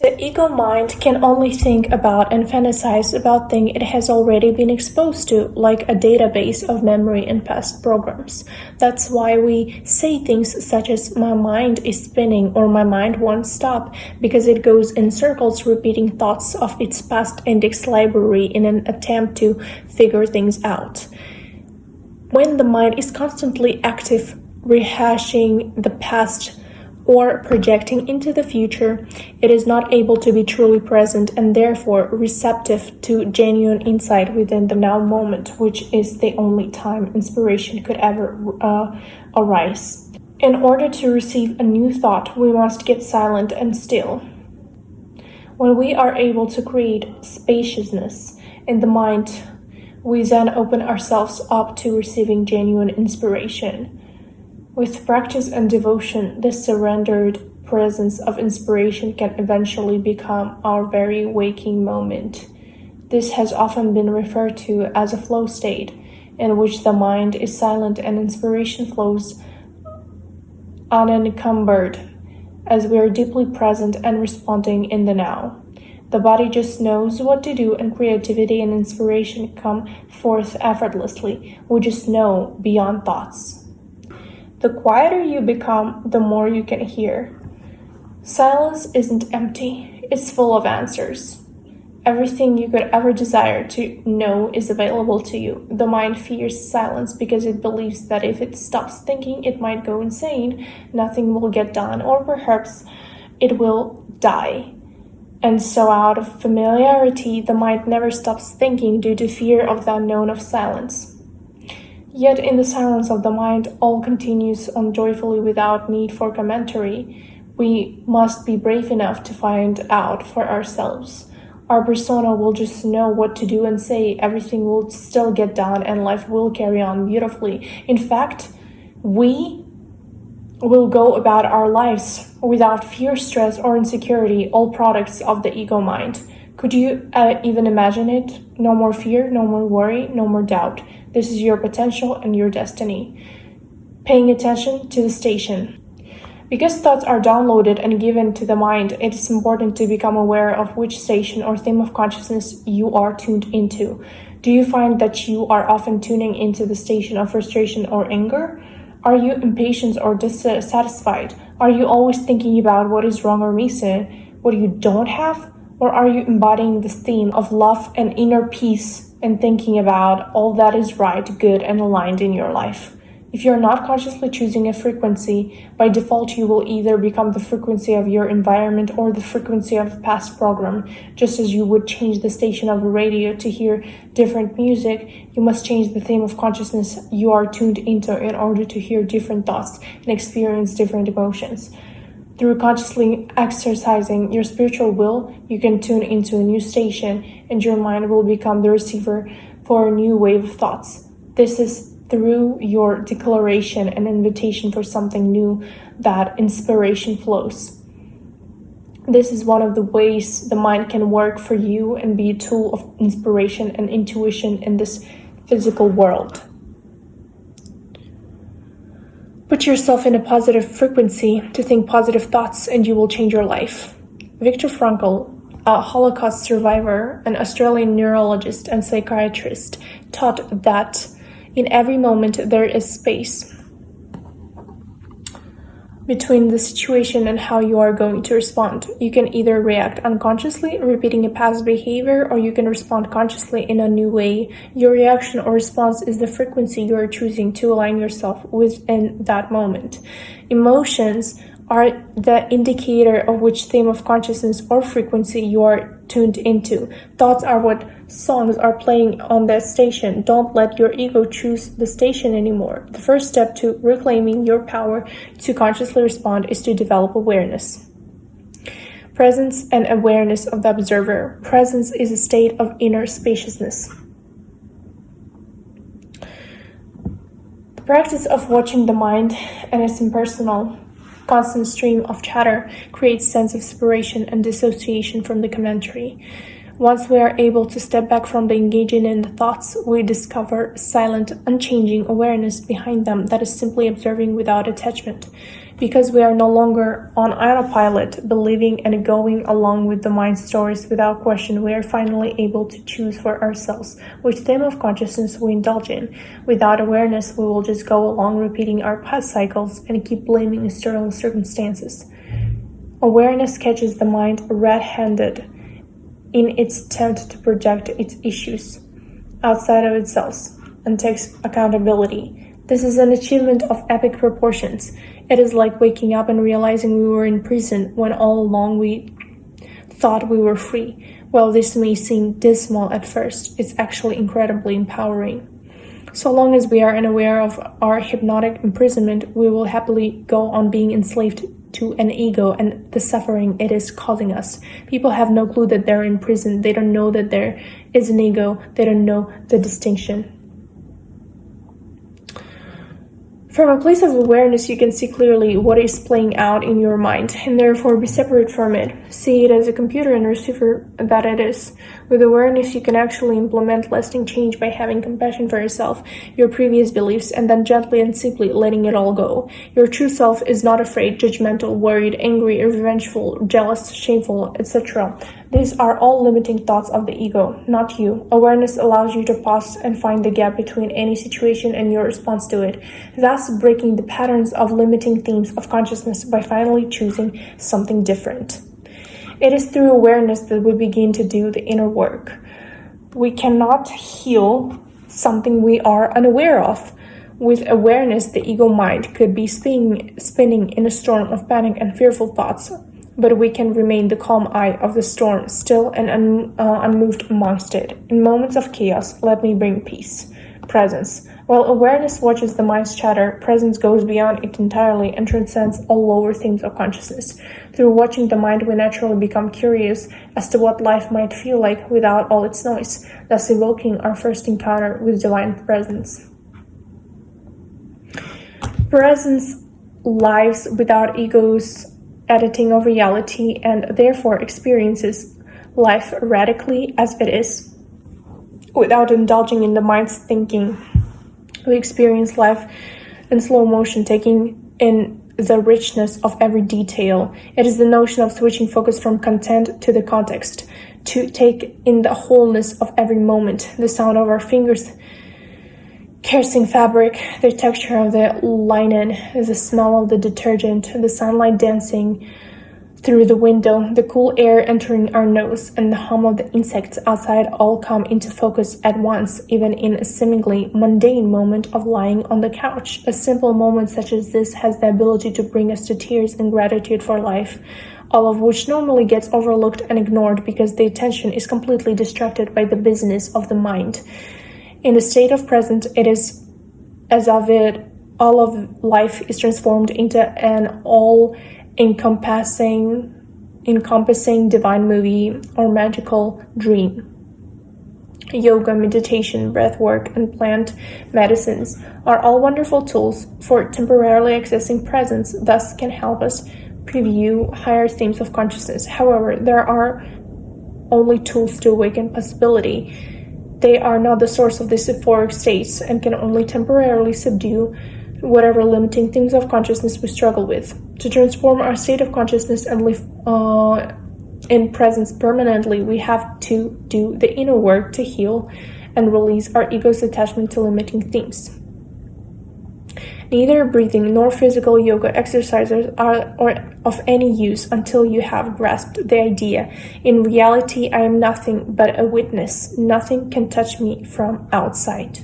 The ego mind can only think about and fantasize about things it has already been exposed to, like a database of memory and past programs. That's why we say things such as "my mind is spinning" or "my mind won't stop," because it goes in circles repeating thoughts of its past index library in an attempt to figure things out. When the mind is constantly active, rehashing the past or projecting into the future, it is not able to be truly present and therefore receptive to genuine insight within the now moment, which is the only time inspiration could ever arise. In order to receive a new thought, we must get silent and still. When we are able to create spaciousness in the mind, we then open ourselves up to receiving genuine inspiration. With practice and devotion, this surrendered presence of inspiration can eventually become our very waking moment. This has often been referred to as a flow state, in which the mind is silent and inspiration flows unencumbered, as we are deeply present and responding in the now. The body just knows what to do, and creativity and inspiration come forth effortlessly. We just know beyond thoughts. The quieter you become, the more you can hear. Silence isn't empty, it's full of answers. Everything you could ever desire to know is available to you. The mind fears silence because it believes that if it stops thinking, it might go insane, nothing will get done, or perhaps it will die. And so out of familiarity, the mind never stops thinking due to fear of the unknown of silence. Yet in the silence of the mind, all continues on joyfully without need for commentary. We must be brave enough to find out for ourselves. Our persona will just know what to do and say. Everything will still get done and life will carry on beautifully. In fact, we will go about our lives without fear, stress, or insecurity, all products of the ego mind. Could you even imagine it? No more fear, no more worry, no more doubt. This is your potential and your destiny. Paying attention to the station. Because thoughts are downloaded and given to the mind, it is important to become aware of which station or theme of consciousness you are tuned into. Do you find that you are often tuning into the station of frustration or anger? Are you impatient or dissatisfied? Are you always thinking about what is wrong or missing, what you don't have? Or are you embodying this theme of love and inner peace and thinking about all that is right, good, and aligned in your life? If you're not consciously choosing a frequency, by default you will either become the frequency of your environment or the frequency of a past program. Just as you would change the station of a radio to hear different music, you must change the theme of consciousness you are tuned into in order to hear different thoughts and experience different emotions. Through consciously exercising your spiritual will, you can tune into a new station, and your mind will become the receiver for a new wave of thoughts. This is through your declaration and invitation for something new that inspiration flows. This is one of the ways the mind can work for you and be a tool of inspiration and intuition in this physical world. Put yourself in a positive frequency to think positive thoughts and you will change your life. Viktor Frankl, a Holocaust survivor, an Australian neurologist and psychiatrist, taught that in every moment there is space between the situation and how you are going to respond. You can either react unconsciously, repeating a past behavior, or you can respond consciously in a new way. Your reaction or response is the frequency you are choosing to align yourself with in that moment. Emotions are the indicator of which theme of consciousness or frequency you are tuned into. Thoughts are what songs are playing on that station. Don't let your ego choose the station anymore. The first step to reclaiming your power to consciously respond is to develop awareness. Presence and awareness of the observer. Presence is a state of inner spaciousness. The practice of watching the mind and its impersonal, constant stream of chatter creates sense of separation and dissociation from the commentary. Once we are able to step back from the engaging in the thoughts, we discover silent, unchanging awareness behind them that is simply observing without attachment. Because we are no longer on autopilot, believing and going along with the mind's stories without question, we are finally able to choose for ourselves which theme of consciousness we indulge in. Without awareness, we will just go along repeating our past cycles and keep blaming external circumstances. Awareness catches the mind red-handed in its attempt to project its issues outside of itself and takes accountability. This is an achievement of epic proportions. It is like waking up and realizing we were in prison when all along we thought we were free. While this may seem dismal at first, it's actually incredibly empowering. So long as we are unaware of our hypnotic imprisonment, we will happily go on being enslaved to an ego and the suffering it is causing us. People have no clue that they're in prison. They don't know that there is an ego. They don't know the distinction. From a place of awareness, you can see clearly what is playing out in your mind, and therefore be separate from it. See it as a computer and receiver that it is. With awareness, you can actually implement lasting change by having compassion for yourself, your previous beliefs, and then gently and simply letting it all go. Your true self is not afraid, judgmental, worried, angry, revengeful, jealous, shameful, etc. These are all limiting thoughts of the ego, not you. Awareness allows you to pause and find the gap between any situation and your response to it, thus breaking the patterns of limiting themes of consciousness by finally choosing something different. It is through awareness that we begin to do the inner work. We cannot heal something we are unaware of. With awareness, the ego mind could be spinning in a storm of panic and fearful thoughts, but we can remain the calm eye of the storm, still and unmoved amongst it. In moments of chaos, let me bring peace. Presence. While awareness watches the mind's chatter, presence goes beyond it entirely and transcends all lower themes of consciousness. Through watching the mind, we naturally become curious as to what life might feel like without all its noise, thus evoking our first encounter with divine presence. Presence lives without egos editing of reality, and therefore experiences life radically as it is, without indulging in the mind's thinking. We experience life in slow motion, taking in the richness of every detail. It is the notion of switching focus from content to the context, to take in the wholeness of every moment, the sound of our fingers caressing fabric, the texture of the linen, the smell of the detergent, the sunlight dancing through the window, the cool air entering our nose, and the hum of the insects outside all come into focus at once, even in a seemingly mundane moment of lying on the couch. A simple moment such as this has the ability to bring us to tears and gratitude for life, all of which normally gets overlooked and ignored because the attention is completely distracted by the business of the mind. In the state of presence, it is as of it all of life is transformed into an all-encompassing divine movie or magical dream. Yoga, meditation, breathwork, and plant medicines are all wonderful tools for temporarily accessing presence, thus can help us preview higher themes of consciousness. However, there are only tools to awaken possibility. They are not the source of these euphoric states and can only temporarily subdue whatever limiting themes of consciousness we struggle with. To transform our state of consciousness and live in presence permanently, we have to do the inner work to heal and release our ego's attachment to limiting themes. Neither breathing nor physical yoga exercises are of any use until you have grasped the idea. In reality, I am nothing but a witness. Nothing can touch me from outside.